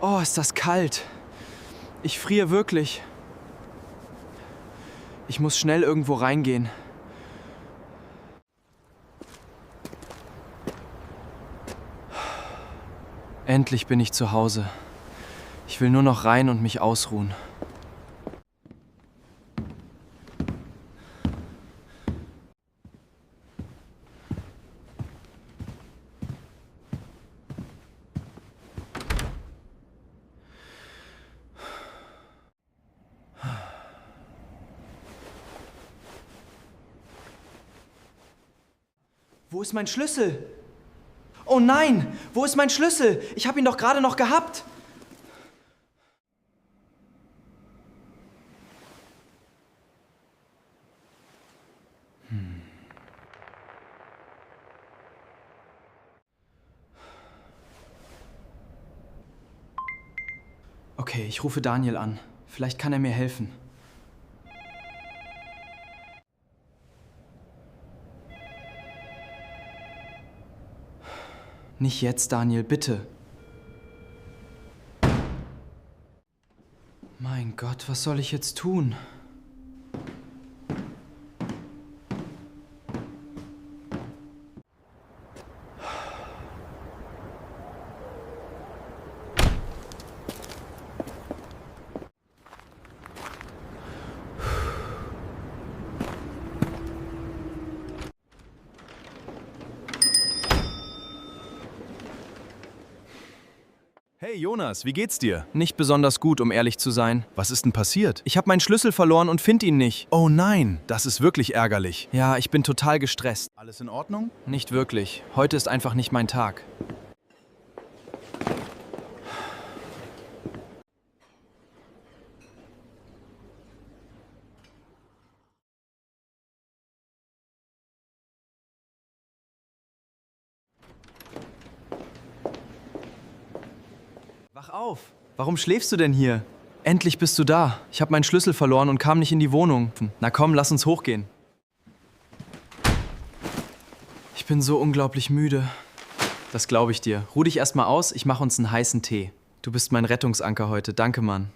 Oh, ist das kalt. Ich friere wirklich. Ich muss schnell irgendwo reingehen. Endlich bin ich zu Hause. Ich will nur noch rein und mich ausruhen. Wo ist mein Schlüssel? Oh nein! Wo ist mein Schlüssel? Ich habe ihn doch gerade noch gehabt. Okay, ich rufe Daniel an. Vielleicht kann er mir helfen. Nicht jetzt, Daniel, bitte. Mein Gott, was soll ich jetzt tun? Hey Jonas, wie geht's dir? Nicht besonders gut, um ehrlich zu sein. Was ist denn passiert? Ich habe meinen Schlüssel verloren und finde ihn nicht. Oh nein, das ist wirklich ärgerlich. Ja, ich bin total gestresst. Alles in Ordnung? Nicht wirklich. Heute ist einfach nicht mein Tag. Wach auf! Warum schläfst du denn hier? Endlich bist du da. Ich habe meinen Schlüssel verloren und kam nicht in die Wohnung. Na komm, lass uns hochgehen. Ich bin so unglaublich müde. Das glaube ich dir. Ruh dich erst mal aus, ich mache uns einen heißen Tee. Du bist mein Rettungsanker heute. Danke, Mann.